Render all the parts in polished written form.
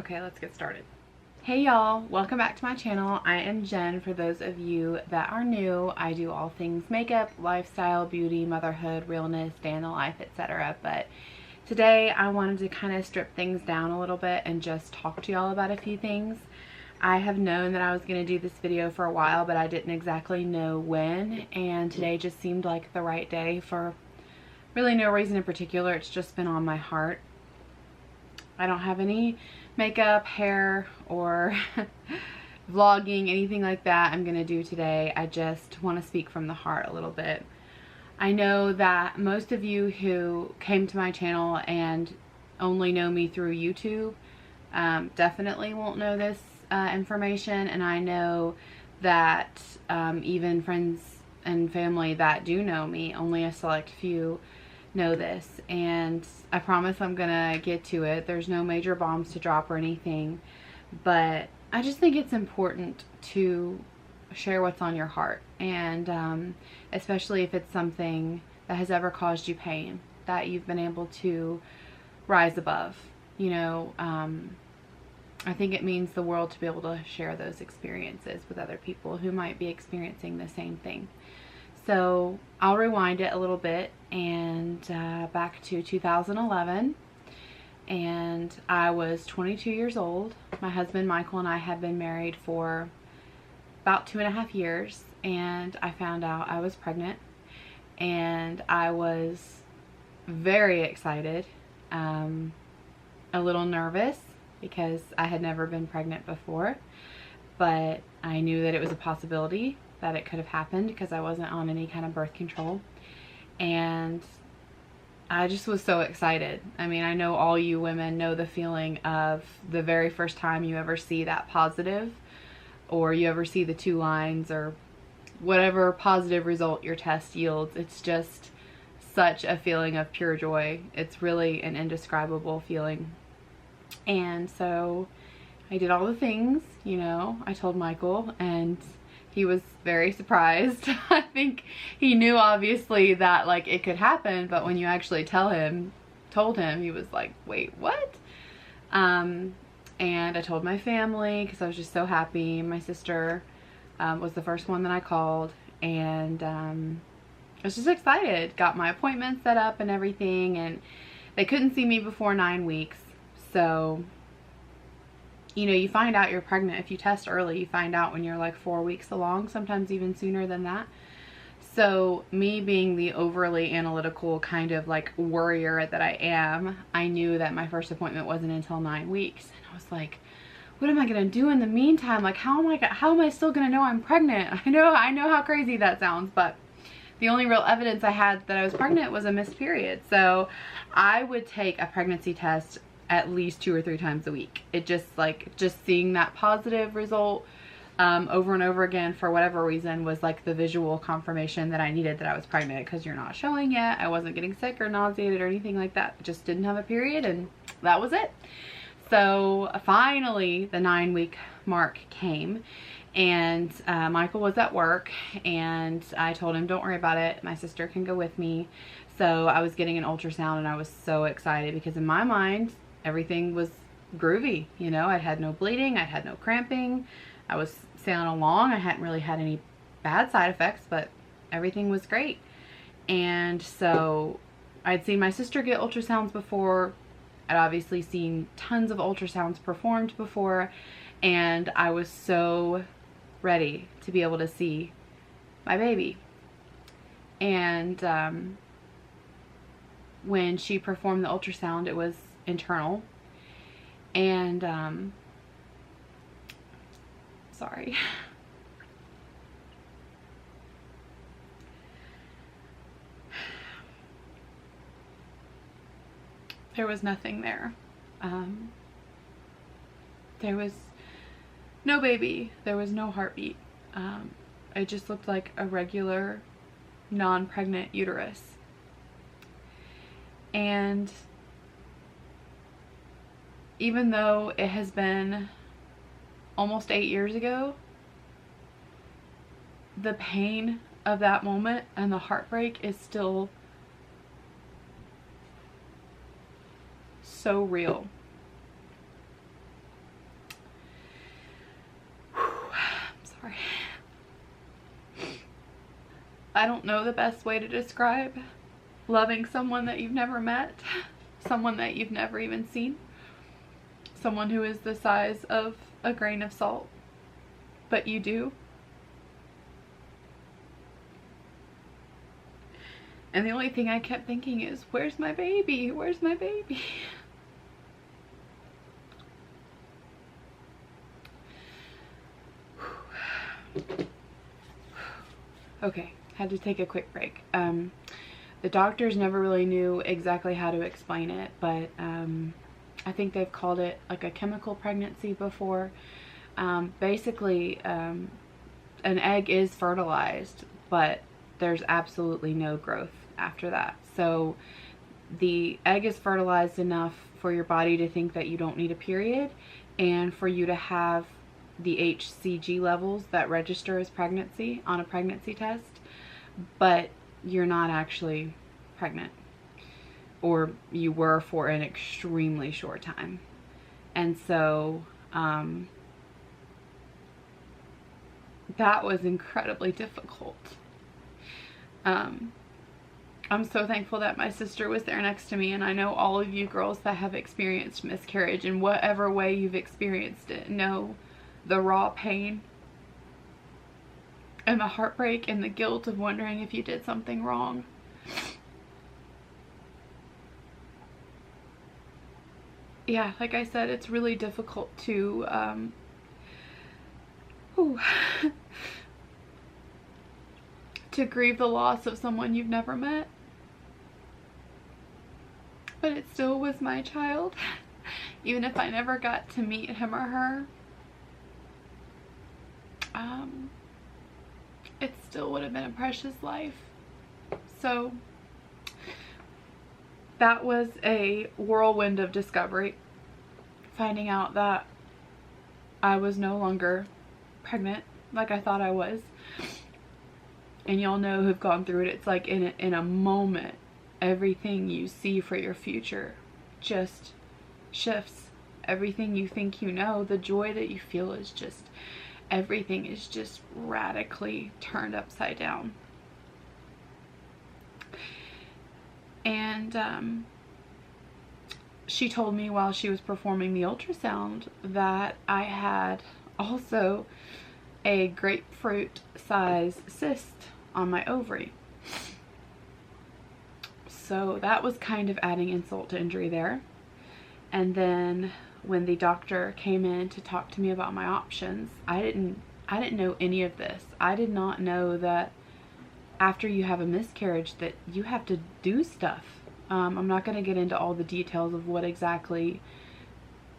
Okay, let's get started. Hey y'all, welcome back to my channel. I am Jen. For those of you that are new, I do all things makeup, lifestyle, beauty, motherhood, realness, day in the life, etc. But today I wanted to kind of strip things down a little bit and just talk to y'all about a few things. I have known that I was going to do this video for a while, but I didn't exactly know when, and today just seemed like the right day for really no reason in particular. It's just been on my heart. I don't have any makeup, hair, or vlogging, anything like that I'm gonna do today. I just want to speak from the heart a little bit. I know that most of you who came to my channel and only know me through YouTube definitely won't know this information, and I know that even friends and family that do know me, only a select few know this, and I promise I'm gonna get to it. There's no major bombs to drop or anything, but I just think it's important to share what's on your heart, and especially if it's something that has ever caused you pain that you've been able to rise above. You know, I think it means the world to be able to share those experiences with other people who might be experiencing the same thing. So I'll rewind it a little bit and back to 2011, and I was 22 years old. My husband Michael and I had been married for about 2.5 years, and I found out I was pregnant, and I was very excited, a little nervous because I had never been pregnant before, but I knew that it was a possibility that it could have happened because I wasn't on any kind of birth control, and I just was so excited. I mean, I know all you women know the feeling of the very first time you ever see that positive, or you ever see the 2 lines, or whatever positive result your test yields. It's just such a feeling of pure joy. It's really an indescribable feeling. And so I did all the things, you know, I told Michael, and he was very surprised. I think he knew obviously that like it could happen, but when you actually told him, he was like, wait, what? And I told my family because I was just so happy. My sister was the first one that I called, and I was just excited. Got my appointment set up and everything, and they couldn't see me before 9 weeks. So, you know, you find out you're pregnant if you test early. You find out when you're like 4 weeks along, sometimes even sooner than that. So me being the overly analytical kind of like worrier that I am, I knew that my first appointment wasn't until 9 weeks, and I was like, what am I gonna do in the meantime? Like, how am I still gonna know I'm pregnant? I know how crazy that sounds, but the only real evidence I had that I was pregnant was a missed period. So I would take a pregnancy test at least 2 or 3 times a week. It just seeing that positive result over and over again for whatever reason was like the visual confirmation that I needed that I was pregnant, because you're not showing yet. I wasn't getting sick or nauseated or anything like that. I just didn't have a period, and that was it. So finally the 9-week mark came, and Michael was at work, and I told him, don't worry about it, my sister can go with me. So I was getting an ultrasound, and I was so excited because in my mind everything was groovy. You know, I'd had no bleeding, I'd had no cramping, I was sailing along. I hadn't really had any bad side effects, but everything was great. And so I'd seen my sister get ultrasounds before. I'd obviously seen tons of ultrasounds performed before, and I was so ready to be able to see my baby. And when she performed the ultrasound, it was internal, and sorry. There was nothing there. There was no baby. There was no heartbeat. It just looked like a regular non-pregnant uterus. And even though it has been almost 8 years ago, the pain of that moment and the heartbreak is still so real. I don't know the best way to describe loving someone that you've never met, someone that you've never even seen, someone who is the size of a grain of salt, but you do. And the only thing I kept thinking is, where's my baby? Where's my baby? Okay, had to take a quick break. The doctors never really knew exactly how to explain it, but I think they've called it like a chemical pregnancy before. Basically, an egg is fertilized, but there's absolutely no growth after that. So the egg is fertilized enough for your body to think that you don't need a period, and for you to have the HCG levels that register as pregnancy on a pregnancy test, but you're not actually pregnant, or you were for an extremely short time. And so that was incredibly difficult. I'm so thankful that my sister was there next to me, and I know all of you girls that have experienced miscarriage in whatever way you've experienced it know the raw pain and the heartbreak and the guilt of wondering if you did something wrong. Yeah, like I said, it's really difficult to to grieve the loss of someone you've never met. But it still was my child, even if I never got to meet him or her. It still would have been a precious life. So that was a whirlwind of discovery, finding out that I was no longer pregnant like I thought I was. And y'all know who've gone through it, it's like in a moment, everything you see for your future just shifts. Everything you think you know, the joy that you feel is just, everything is just radically turned upside down. And she told me while she was performing the ultrasound that I had also a grapefruit size cyst on my ovary. So that was kind of adding insult to injury there. And then when the doctor came in to talk to me about my options, I didn't know any of this. I did not know that after you have a miscarriage that you have to do stuff. I'm not going to get into all the details of what exactly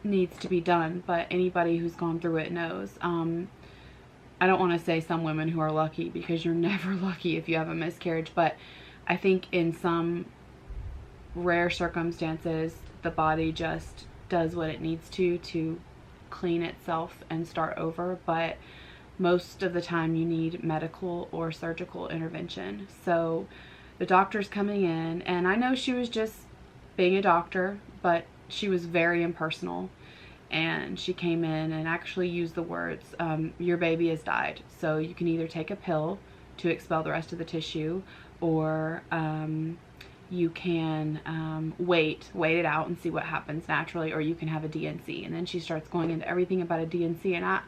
needs to be done, but anybody who's gone through it knows. I don't want to say some women who are lucky, because you're never lucky if you have a miscarriage, but I think in some rare circumstances the body just does what it needs to clean itself and start over, but most of the time you need medical or surgical intervention. So the doctor's coming in, and I know she was just being a doctor, but she was very impersonal, and she came in and actually used the words, your baby has died, so you can either take a pill to expel the rest of the tissue, or you can wait it out and see what happens naturally, or you can have a D&C. And then she starts going into everything about a D&C, and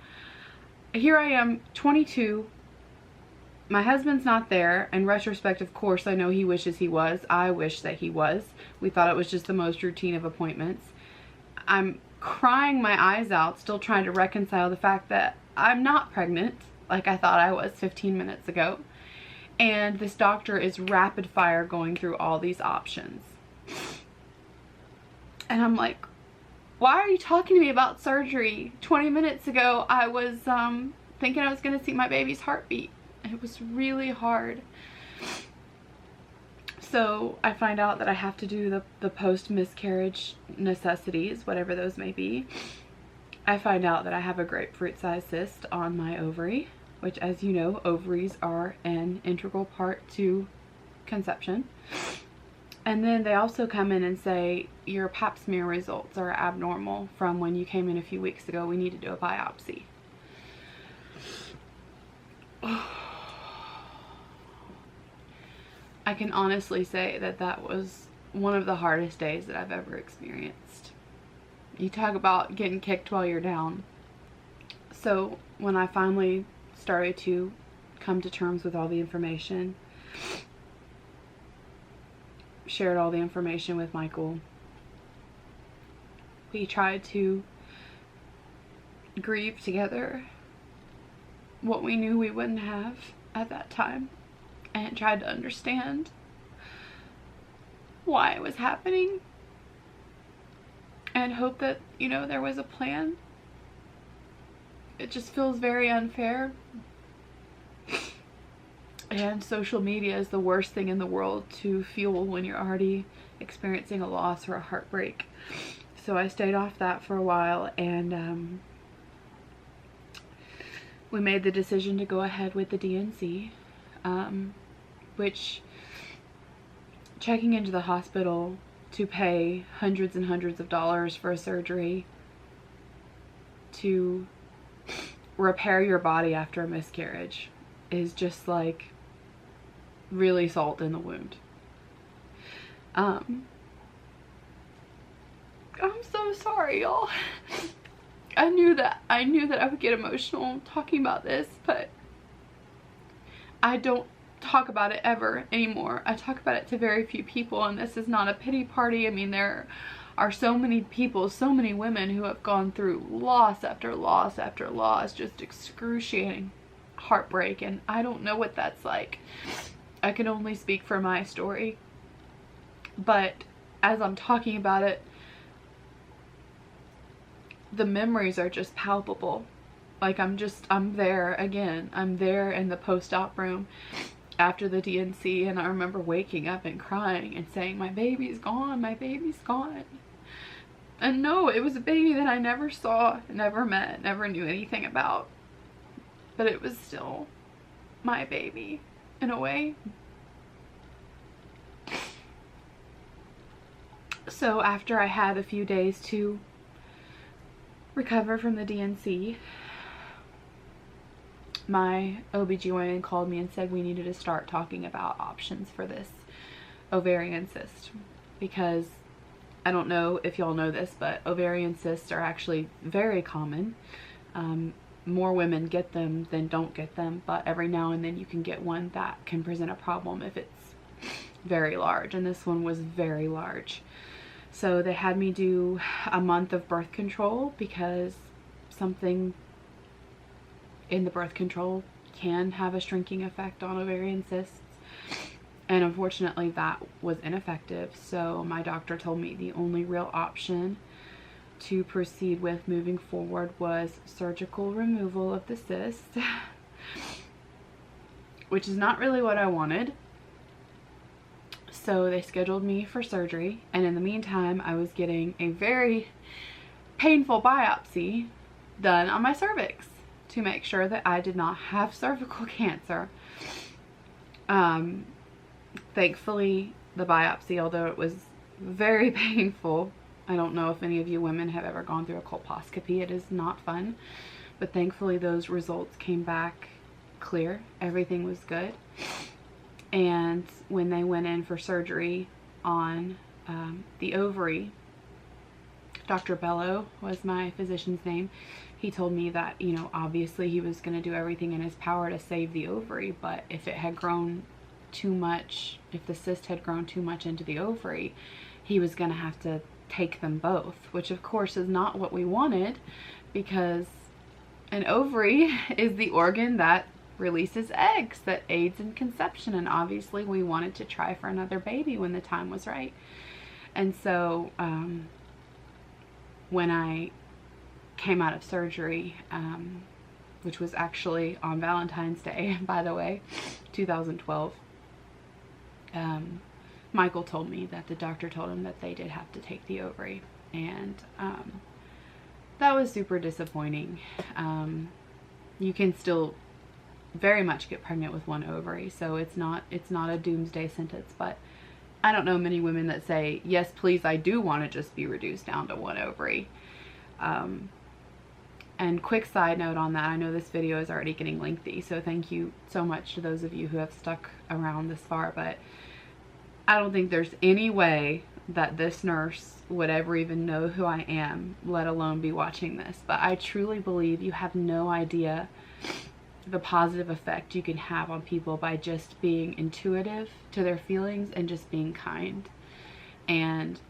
here I am, 22, my husband's not there. In retrospect, of course, I know he wishes he was. I wish that he was. We thought it was just the most routine of appointments. I'm crying my eyes out, still trying to reconcile the fact that I'm not pregnant like I thought I was 15 minutes ago. And this doctor is rapid fire going through all these options. And I'm like, why are you talking to me about surgery? 20 minutes ago, I was thinking I was going to see my baby's heartbeat. It was really hard. So I find out that I have to do the post-miscarriage necessities, whatever those may be. I find out that I have a grapefruit-sized cyst on my ovary, which, as you know, ovaries are an integral part to conception. And then they also come in and say, your pap smear results are abnormal from when you came in a few weeks ago. We need to do a biopsy. I can honestly say that that was one of the hardest days that I've ever experienced. You talk about getting kicked while you're down. So when I finally started to come to terms with all the information, shared all the information with Michael, we tried to grieve together what we knew we wouldn't have at that time, and tried to understand why it was happening, and hope that, you know, there was a plan. It just feels very unfair, and social media is the worst thing in the world to fuel when you're already experiencing a loss or a heartbreak. So I stayed off that for a while, and we made the decision to go ahead with the DNC, which, checking into the hospital to pay hundreds and hundreds of dollars for a surgery to repair your body after a miscarriage is just like really salt in the wound. I'm so sorry, y'all. I knew that I would get emotional talking about this, but I don't talk about it ever anymore. I talk about it to very few people, and this is not a pity party. I mean, there are so many people, so many women who have gone through loss after loss after loss, just excruciating heartbreak, and I don't know what that's like. I can only speak for my story, but as I'm talking about it, the memories are just palpable. Like I'm there again. I'm there in the post-op room after the DNC, and I remember waking up and crying and saying, my baby's gone, my baby's gone. And no, it was a baby that I never saw, never met, never knew anything about. But it was still my baby, in a way. So after I had a few days to recover from the DNC, my OBGYN called me and said we needed to start talking about options for this ovarian cyst, because I don't know if y'all know this, but ovarian cysts are actually very common. More women get them than don't get them, but every now and then you can get one that can present a problem if it's very large, and this one was very large. So they had me do a month of birth control because something in the birth control can have a shrinking effect on ovarian cysts, and unfortunately that was ineffective. So my doctor told me the only real option to proceed with moving forward was surgical removal of the cyst, which is not really what I wanted. So they scheduled me for surgery, and in the meantime I was getting a very painful biopsy done on my cervix to make sure that I did not have cervical cancer. Thankfully, the biopsy, although it was very painful, I don't know if any of you women have ever gone through a colposcopy. It is not fun, but thankfully those results came back clear. Everything was good. And when they went in for surgery on the ovary, Dr. Bello was my physician's name. He told me that, you know, obviously he was going to do everything in his power to save the ovary, but if it had grown too much, if the cyst had grown too much into the ovary, he was going to have to take them both, which of course is not what we wanted, because an ovary is the organ that releases eggs, that aids in conception, and obviously we wanted to try for another baby when the time was right. And so when I came out of surgery, which was actually on Valentine's Day, by the way, 2012, Michael told me that the doctor told him that they did have to take the ovary, and that was super disappointing. You can still very much get pregnant with one ovary, so it's not a doomsday sentence, but I don't know many women that say, yes please, I do want to just be reduced down to one ovary. And quick side note on that, I know this video is already getting lengthy, so thank you so much to those of you who have stuck around this far, but I don't think there's any way that this nurse would ever even know who I am, let alone be watching this. But I truly believe you have no idea the positive effect you can have on people by just being intuitive to their feelings and just being kind. And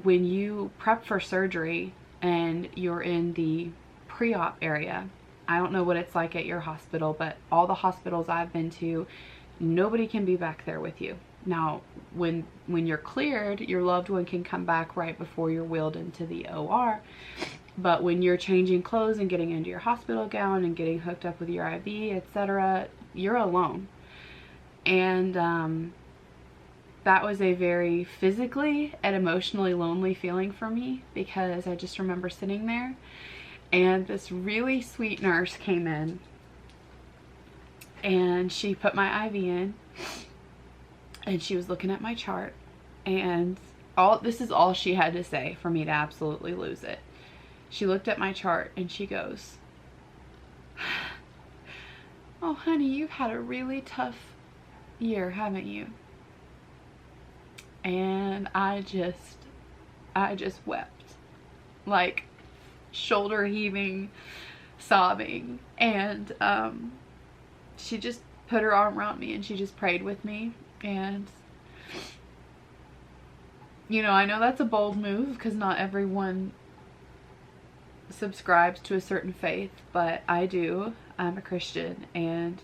when you prep for surgery and you're in the pre-op area, I don't know what it's like at your hospital, but all the hospitals I've been to, nobody can be back there with you. Now, when you're cleared, your loved one can come back right before you're wheeled into the OR. But when you're changing clothes and getting into your hospital gown and getting hooked up with your IV, etc., you're alone. And that was a very physically and emotionally lonely feeling for me, because I just remember sitting there and this really sweet nurse came in and she put my IV in and she was looking at my chart, and this is all she had to say for me to absolutely lose it. She looked at my chart and she goes, "Oh honey, you've had a really tough year, haven't you?" And I just wept, like shoulder heaving, sobbing. And she just put her arm around me and she just prayed with me. And you know, I know that's a bold move because not everyone subscribes to a certain faith, but I do. I'm a Christian, and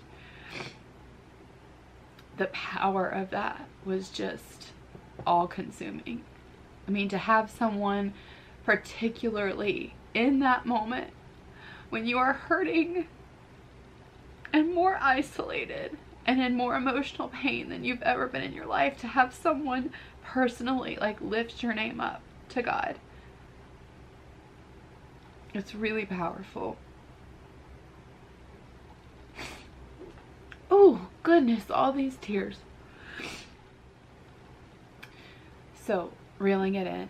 the power of that was just all-consuming. I mean, to have someone, particularly in that moment when you are hurting and more isolated and in more emotional pain than you've ever been in your life, to have someone personally like lift your name up to God, it's really powerful. Oh goodness, all these tears. So, reeling it in,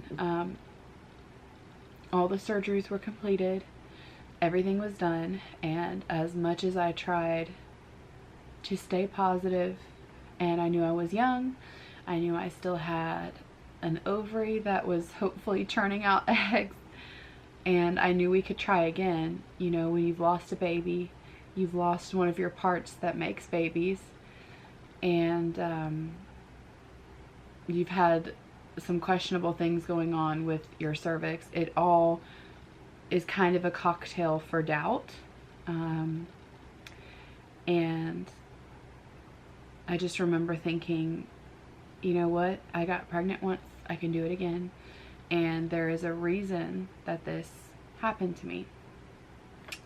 all the surgeries were completed, everything was done, and as much as I tried to stay positive, and I knew I was young, I knew I still had an ovary that was hopefully churning out eggs, and I knew we could try again. You know, when you've lost a baby, you've lost one of your parts that makes babies, and you've had some questionable things going on with your cervix. It all is kind of a cocktail for doubt. And I just remember thinking, you know what? I got pregnant once, I can do it again. And there is a reason that this happened to me.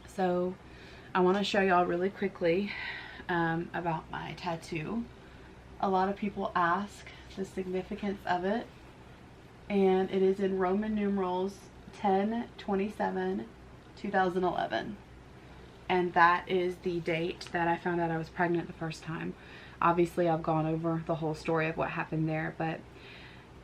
So I want to show y'all really quickly about my tattoo. A lot of people ask the significance of it, and it is in Roman numerals 10/27/2011, and that is the date that I found out I was pregnant the first time. Obviously I've gone over the whole story of what happened there, but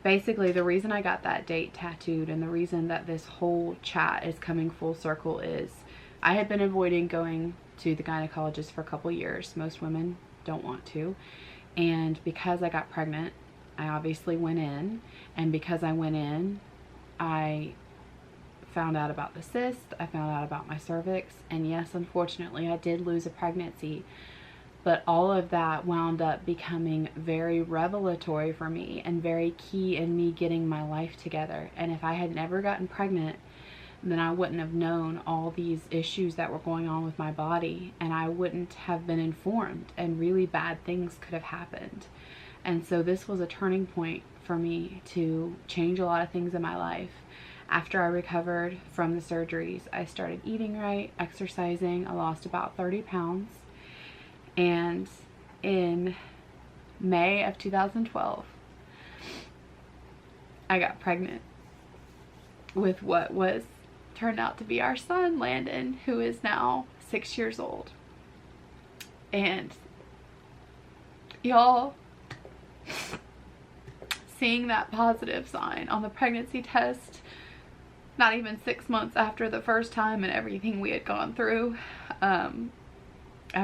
basically the reason I got that date tattooed and the reason that this whole chat is coming full circle is I had been avoiding going to the gynecologist for a couple years. Most women don't want to, and because I got pregnant, I obviously went in, and because I went in, I found out about the cyst, I found out about my cervix, and yes, unfortunately, I did lose a pregnancy, but all of that wound up becoming very revelatory for me and very key in me getting my life together. And if I had never gotten pregnant, then I wouldn't have known all these issues that were going on with my body, and I wouldn't have been informed, and really bad things could have happened. And so this was a turning point for me to change a lot of things in my life. After I recovered from the surgeries, I started eating right, exercising. I lost about 30 pounds. And in May of 2012, I got pregnant with what was turned out to be our son, Landon, who is now 6 years old. And y'all, seeing that positive sign on the pregnancy test, not even 6 months after the first time and everything we had gone through, I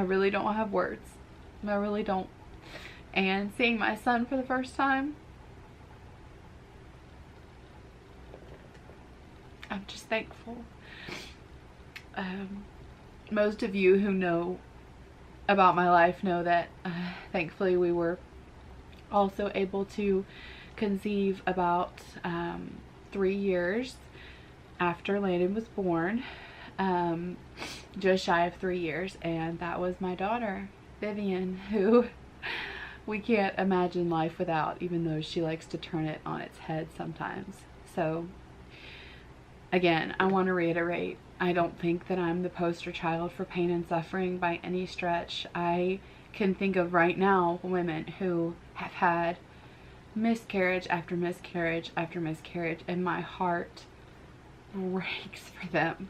really don't have words. I really don't. and seeing my son for the first time. I'm just thankful. Most of you who know about my life know that thankfully we were also able to conceive about 3 years after Landon was born, just shy of 3 years, and that was my daughter Vivian, who we can't imagine life without, even though she likes to turn it on its head sometimes. So again, I want to reiterate, I don't think that I'm the poster child for pain and suffering by any stretch. I can think of right now women who have had miscarriage after miscarriage after miscarriage, and my heart breaks for them.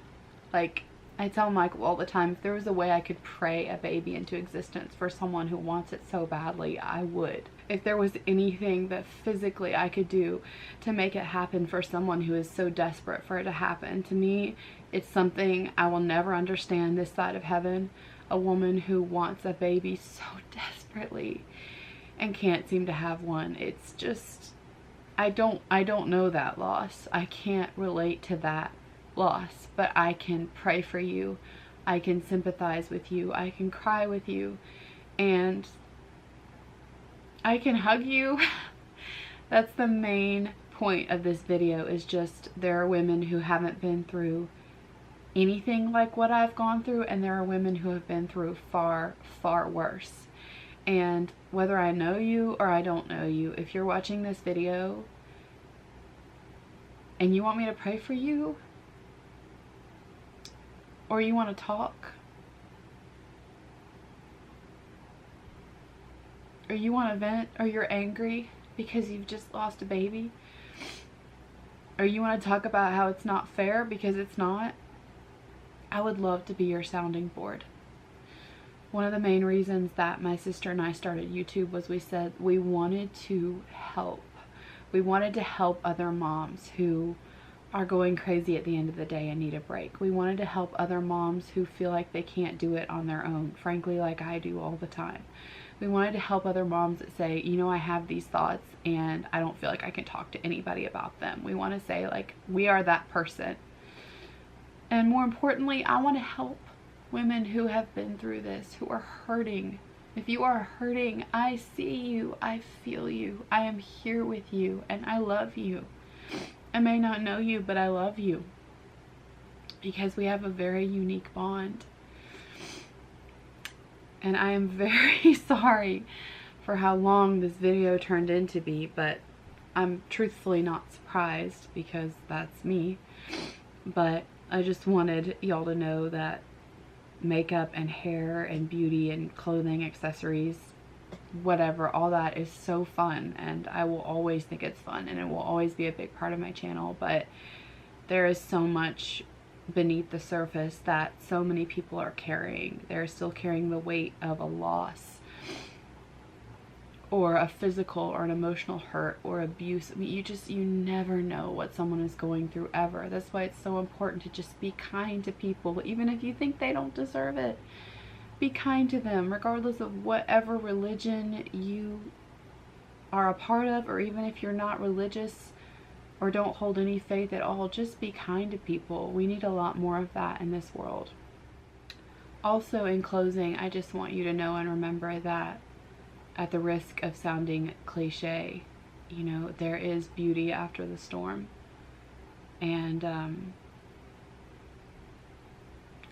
Like, I tell Michael all the time, if there was a way I could pray a baby into existence for someone who wants it so badly, I would. If there was anything that physically I could do to make it happen for someone who is so desperate for it to happen, to me, it's something I will never understand this side of heaven. A woman who wants a baby so desperately and can't seem to have one. It's just, I don't know that loss. I can't relate to that loss, but I can pray for you. I can sympathize with you. I can cry with you, and I can hug you. That's the main point of this video, is just there are women who haven't been through anything like what I've gone through, and there are women who have been through far, far worse. And whether I know you or I don't know you, if you're watching this video and you want me to pray for you, or you want to talk, or you want to vent, or you're angry because you've just lost a baby, or you want to talk about how it's not fair because it's not, I would love to be your sounding board. One of the main reasons that my sister and I started YouTube was we said we wanted to help. We wanted to help other moms who are going crazy at the end of the day and need a break. We wanted to help other moms who feel like they can't do it on their own, frankly, like I do all the time. We wanted to help other moms that say, you know, I have these thoughts and I don't feel like I can talk to anybody about them. We want to say, like, we are that person. And more importantly, I want to help women who have been through this, who are hurting. If you are hurting, I see you, I feel you, I am here with you, and I love you. I may not know you, but I love you, because we have a very unique bond. And I am very sorry for how long this video turned into be, but I'm truthfully not surprised, because that's me. But I just wanted y'all to know that makeup and hair and beauty and clothing, accessories, whatever, all that is so fun, and I will always think it's fun, and it will always be a big part of my channel. But there is so much beneath the surface that so many people are carrying. They're still carrying the weight of a loss, or a physical or an emotional hurt, or abuse. I mean, you never know what someone is going through, ever. That's why it's so important to just be kind to people, even if you think they don't deserve it. Be kind to them, regardless of whatever religion you are a part of, or even if you're not religious or don't hold any faith at all. Just be kind to people. We need a lot more of that in this world. Also, in closing, I just want you to know and remember that, at the risk of sounding cliche, you know, there is beauty after the storm. And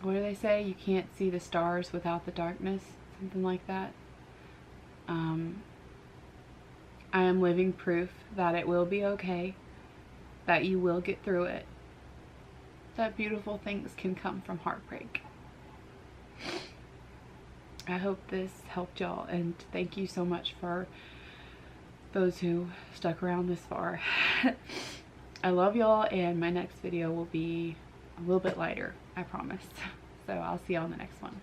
what do they say? You can't see the stars without the darkness, something like that. I am living proof that it will be okay, that you will get through it, that beautiful things can come from heartbreak. I hope this helped y'all, and thank you so much for those who stuck around this far. I love y'all, and my next video will be a little bit lighter, I promise. So I'll see y'all in the next one.